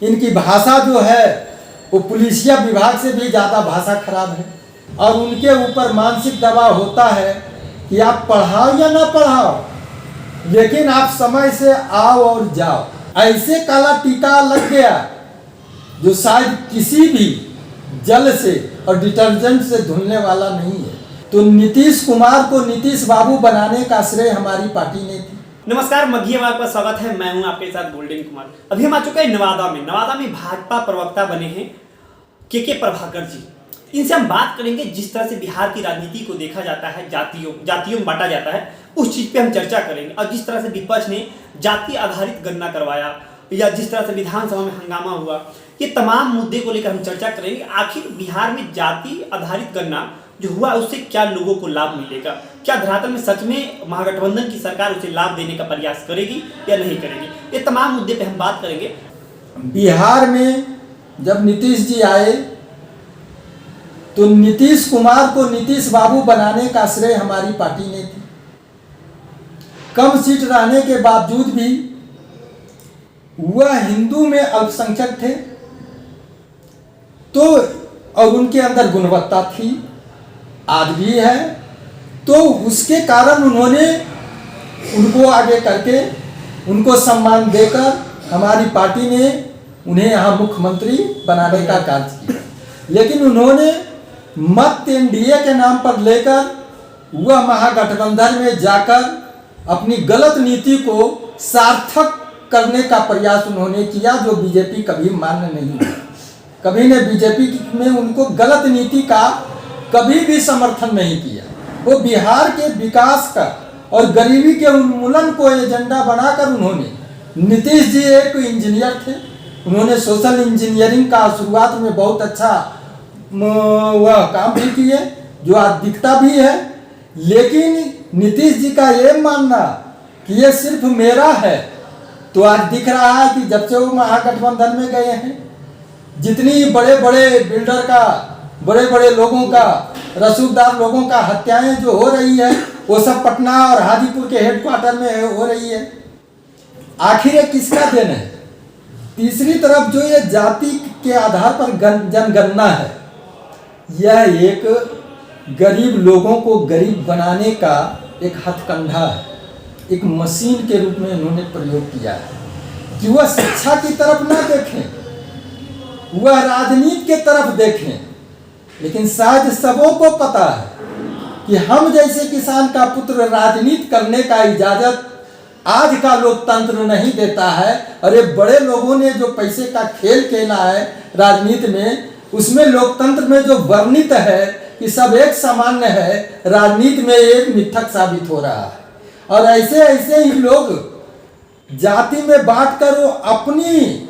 इनकी भाषा जो है वो पुलिसिया विभाग से भी ज़्यादा भाषा खराब है। और उनके ऊपर मानसिक दबाव होता है कि आप पढ़ाओ या ना पढ़ाओ, लेकिन आप समय से आओ और जाओ। ऐसे काला टीका लग गया जो शायद किसी भी जल से और डिटर्जेंट से धुलने वाला नहीं है। तो नीतीश कुमार को नीतीश बाबू बनाने का श्रेय हमारी पार्टी ने थी। नमस्कार, मघिया में आपका स्वागत है। मैं हूं आपके साथ गोल्डन कुमार। अभी हम आ चुके हैं नवादा में भाजपा प्रवक्ता बने हैं के प्रभाकर जी। इनसे हम बात करेंगे जिस तरह से बिहार की राजनीति को देखा जाता है, जातियों में बांटा जाता है, उस चीज पे हम चर्चा करेंगे। और जिस तरह से विपक्ष ने जाति आधारित गणना करवाया या जिस तरह से विधानसभा में हंगामा हुआ, ये तमाम मुद्दे को लेकर हम चर्चा करेंगे। आखिर बिहार में जाति आधारित गणना जो हुआ उससे क्या लोगों को लाभ मिलेगा, क्या धरातल में सच में महागठबंधन की सरकार उसे लाभ देने का प्रयास करेगी या नहीं करेगी, ये तमाम मुद्दे पे हम बात करेंगे। बिहार में जब नीतीश जी आए तो नीतीश कुमार को नीतीश बाबू बनाने का श्रेय हमारी पार्टी ने थी। कम सीट रहने के बावजूद भी वह हिंदू में अल्पसंख्यक थे तो और उनके अंदर गुणवत्ता थी, आज भी है। तो उसके कारण उन्होंने उनको आगे करके उनको सम्मान देकर हमारी पार्टी ने उन्हें यहाँ मुख्यमंत्री बनाने का कार्य किया। लेकिन उन्होंने मत एनडीए के नाम पर लेकर वह महागठबंधन में जाकर अपनी गलत नीति को सार्थक करने का प्रयास उन्होंने किया, जो बीजेपी कभी मान्य नहीं हुआ। कभी ने बीजेपी में उनको गलत नीति का कभी भी समर्थन नहीं किया। वो बिहार के विकास का और गरीबी के उन्मूलन को एजेंडा बनाकर उन्होंने, नीतीश जी एक इंजीनियर थे, उन्होंने सोशल इंजीनियरिंग का शुरुआत में बहुत अच्छा वह काम भी किए जो आज दिखता भी है। लेकिन नीतीश जी का ये मानना कि ये सिर्फ मेरा है, तो आज दिख रहा है कि जब से वो महागठबंधन में गए हैं, जितनी बड़े बड़े बिल्डर का, बड़े बड़े लोगों का, रसूखदार लोगों का हत्याएं जो हो रही है वो सब पटना और हाजीपुर के हेडक्वार्टर में हो रही है। आखिर ये किसका देन है? तीसरी तरफ जो ये जाति के आधार पर जनगणना है, यह एक गरीब लोगों को गरीब बनाने का एक हथकंडा है, एक मशीन के रूप में इन्होंने प्रयोग किया है कि वह शिक्षा की तरफ ना देखें, वह राजनीति के तरफ देखें। लेकिन शायद सबों को पता है कि हम जैसे किसान का पुत्र राजनीति करने का इजाजत आज का लोकतंत्र नहीं देता है। अरे बड़े लोगों ने जो पैसे का खेल खेला है राजनीति में, उसमें लोकतंत्र में जो वर्णित है कि सब एक सामान्य है, राजनीति में एक मिथक साबित हो रहा है। और ऐसे ऐसे ही लोग जाति में बांटकर वो अपनी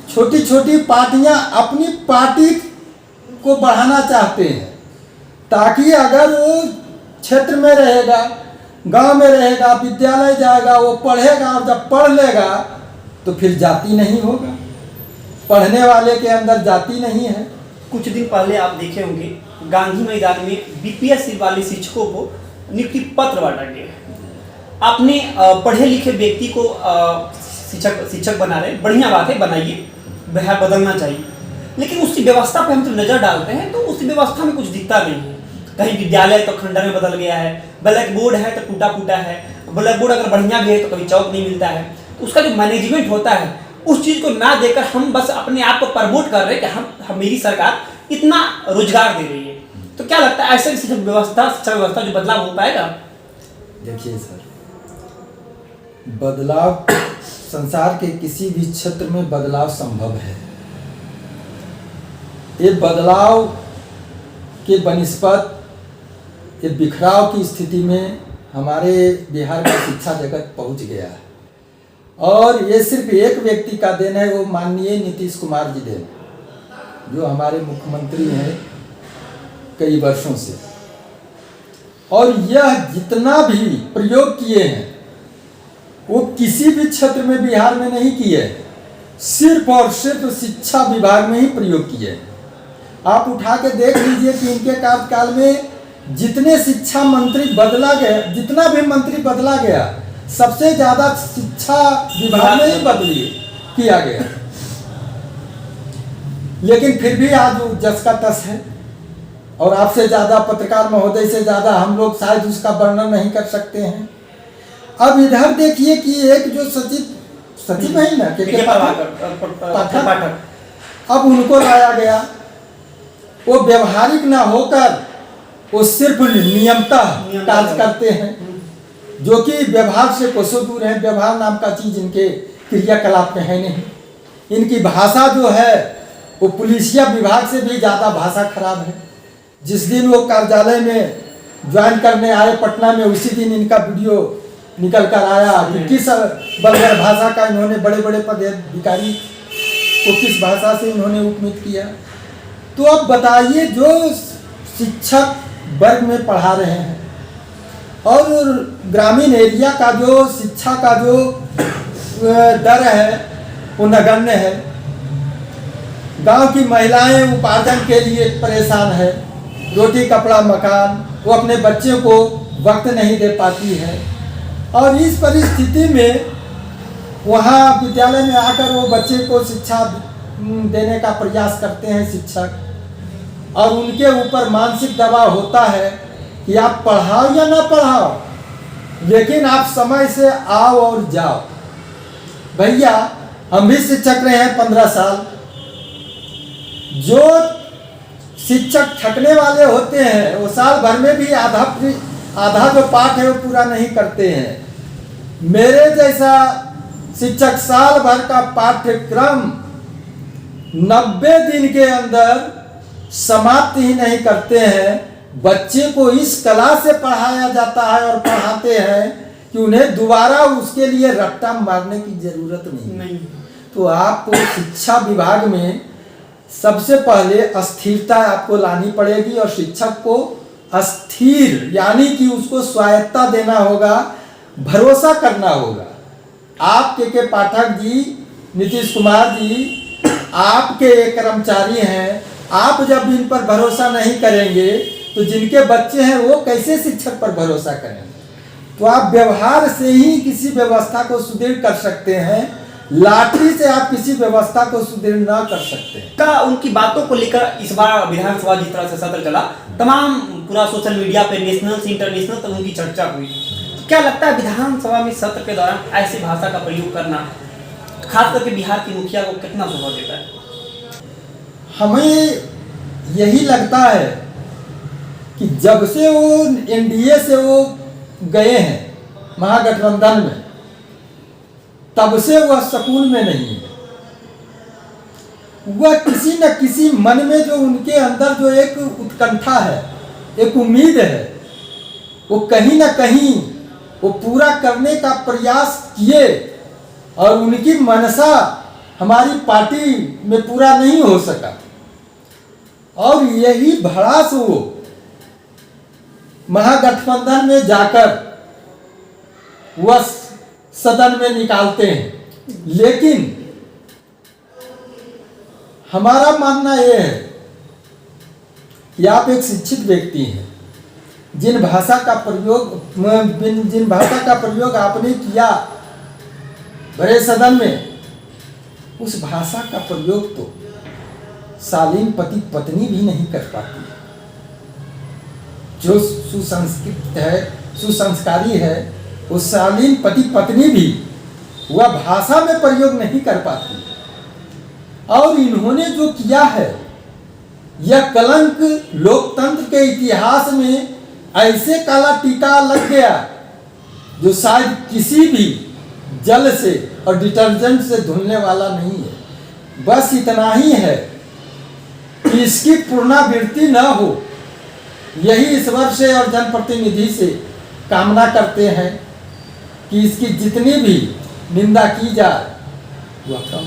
छोटी छोटी पार्टियां, अपनी पार्टी को बढ़ाना चाहते हैं, ताकि अगर वो क्षेत्र में रहेगा, गांव में रहेगा, विद्यालय जाएगा, वो पढ़ेगा और जब पढ़ लेगा तो फिर जाति नहीं होगा। पढ़ने वाले के अंदर जाति नहीं है। कुछ दिन पहले आप देखे होंगे गांधी मैदान में बीपीएससी वाले शिक्षकों को नियुक्ति पत्र बांटा गया। आपने पढ़े लिखे व्यक्ति को शिक्षक बना रहे, बढ़िया बात है, बनाइए, वह बदलना चाहिए। लेकिन उसकी व्यवस्था पे हम जब नजर डालते हैं तो उस व्यवस्था में कुछ दिखता नहीं है। कहीं विद्यालय तो खंडर में बदल गया है, ब्लैक बोर्ड है तो टूटा फूटा है, ब्लैक बोर्ड अगर बढ़िया भी है तो कभी चौक नहीं मिलता है। तो उसका जो मैनेजमेंट होता है उस चीज को ना देकर हम बस अपने आप को प्रमोट कर रहे हैं कि हम मेरी सरकार इतना रोजगार दे रही है। तो क्या लगता है ऐसे शिक्षा व्यवस्था जो बदलाव हो पाएगा? देखिए सर, बदलाव संसार के किसी भी क्षेत्र में बदलाव संभव है। ये बदलाव के बनिस्पत ये बिखराव की स्थिति में हमारे बिहार का शिक्षा जगत पहुंच गया है। और ये सिर्फ एक व्यक्ति का देन है, वो माननीय नीतीश कुमार जी देन, जो हमारे मुख्यमंत्री हैं कई वर्षों से। और यह जितना भी प्रयोग किए हैं वो किसी भी क्षेत्र में बिहार में नहीं किए, सिर्फ और सिर्फ शिक्षा विभाग में ही प्रयोग किए। आप उठा के देख लीजिए कि इनके कार्यकाल में जितने शिक्षा मंत्री बदला गया, जितना भी मंत्री बदला गया, सबसे ज्यादा शिक्षा विभाग में ही बदली किया गया। लेकिन फिर भी आज वो जस का तस है, और आपसे ज़्यादा, पत्रकार महोदय से ज़्यादा हम लोग शायद उसका वर्णन नहीं कर सकते हैं। अब इधर देखिए कि एक जो सचिव है ना, के पाठक, अब उनको लाया गया। वो व्यवहारिक ना होकर वो सिर्फ नियमतः कार्य करते हैं, जो कि व्यवहार से कोसों दूर है। व्यवहार नाम का चीज़ इनके क्रियाकलाप में है नहीं। इनकी भाषा जो है वो पुलिसिया विभाग से भी ज़्यादा भाषा खराब है। जिस दिन वो कार्यालय में ज्वाइन करने आए पटना में, उसी दिन इनका वीडियो निकल कर आया कि किस बंगाल भाषा का इन्होंने बड़े बड़े पदाधिकारी को किस भाषा से इन्होंने उपमित किया। तो अब बताइए, जो शिक्षक वर्ग में पढ़ा रहे हैं और ग्रामीण एरिया का जो शिक्षा का जो दर है वो नगण्य है। गांव की महिलाएं उपार्जन के लिए परेशान है, रोटी कपड़ा मकान, वो अपने बच्चे को वक्त नहीं दे पाती है। और इस परिस्थिति में वहाँ विद्यालय में आकर वो बच्चे को शिक्षा देने का प्रयास करते हैं शिक्षक, और उनके ऊपर मानसिक दबाव होता है कि आप पढ़ाओ या ना पढ़ाओ, लेकिन आप समय से आओ और जाओ। भैया, हम भी शिक्षक रहे हैं 15 साल। जो शिक्षक थकने वाले होते हैं वो साल भर में भी आधा जो पाठ है वो पूरा नहीं करते हैं। मेरे जैसा शिक्षक साल भर का पाठ्यक्रम 90 दिन के अंदर समाप्त ही नहीं करते हैं। बच्चे को इस कला से पढ़ाया जाता है और पढ़ाते हैं कि उन्हें दोबारा उसके लिए रट्टा मारने की जरूरत नहीं। तो आपको शिक्षा विभाग में सबसे पहले अस्थिरता आपको लानी पड़ेगी, और शिक्षक को अस्थिर यानी कि उसको स्वायत्ता देना होगा, भरोसा करना होगा। आप के पाठक जी, नीतीश कुमार जी, आपके कर्मचारी हैं। आप जब इन पर भरोसा नहीं करेंगे तो जिनके बच्चे हैं वो कैसे शिक्षक पर भरोसा करेंगे। तो आप व्यवहार से ही किसी व्यवस्था को सुदृढ़ कर सकते हैं, लाठी से आप किसी व्यवस्था को सुदृढ़ ना कर सकते हैं। का उनकी बातों को लेकर इस बार विधानसभा जिस तरह से सत्र चला, तमाम पूरा सोशल मीडिया पे नेशनल से इंटरनेशनल तक उनकी चर्चा हुई। क्या लगता है विधानसभा में सत्र के दौरान ऐसी भाषा का प्रयोग करना खास करके बिहार की मुखिया को कितना शोभा देता है? हमें यही लगता है कि जब से वो एनडीए से वो गए हैं महागठबंधन में, तब से वह सकून में नहीं है। वह किसी न किसी मन में जो उनके अंदर जो एक उत्कंठा है, एक उम्मीद है, वो कहीं ना कहीं वो पूरा करने का प्रयास किए, और उनकी मनसा हमारी पार्टी में पूरा नहीं हो सका। और यही भड़ास वो महागठबंधन में जाकर वह सदन में निकालते हैं। लेकिन हमारा मानना यह है कि आप एक शिक्षित व्यक्ति हैं। जिन भाषा का प्रयोग आपने किया बड़े सदन में, उस भाषा का प्रयोग तो शालीन पति पत्नी भी नहीं कर पाती। जो सुसंस्कृत है, सुसंस्कारी है, वो शालीन पति पत्नी भी वह भाषा में प्रयोग नहीं कर पाती। और इन्होंने जो किया है, यह कलंक लोकतंत्र के इतिहास में ऐसे काला टीका लग गया जो शायद किसी भी जल से और डिटर्जेंट से धुलने वाला नहीं है। बस इतना ही है कि इसकी पुनरावृत्ति न हो, यही ईश्वर से और जनप्रतिनिधि से कामना करते हैं कि इसकी जितनी भी निंदा की जाए वह कम।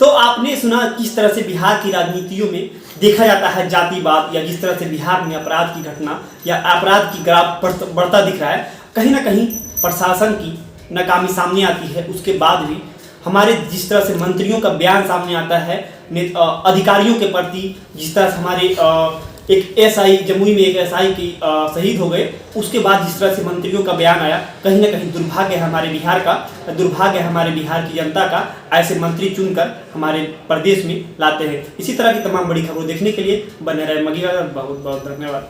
तो आपने सुना किस तरह से बिहार की राजनीतियों में देखा जाता है जातिवाद, या जिस तरह से बिहार में अपराध की घटना या अपराध की ग्राफ बढ़ता दिख रहा है। कहीं ना कहीं प्रशासन की नाकामी सामने आती है, उसके बाद भी हमारे जिस तरह से मंत्रियों का बयान सामने आता है अधिकारियों के प्रति, जिस तरह से हमारे एक एसआई जमुई में एक एसआई की शहीद हो गए, उसके बाद जिस तरह से मंत्रियों का बयान आया, कहीं ना कहीं दुर्भाग्य है हमारे बिहार का, दुर्भाग्य है हमारे बिहार की जनता का, ऐसे मंत्री चुनकर हमारे प्रदेश में लाते हैं। इसी तरह की तमाम बड़ी खबरों देखने के लिए बने रहे मगीगा। बहुत बहुत धन्यवाद।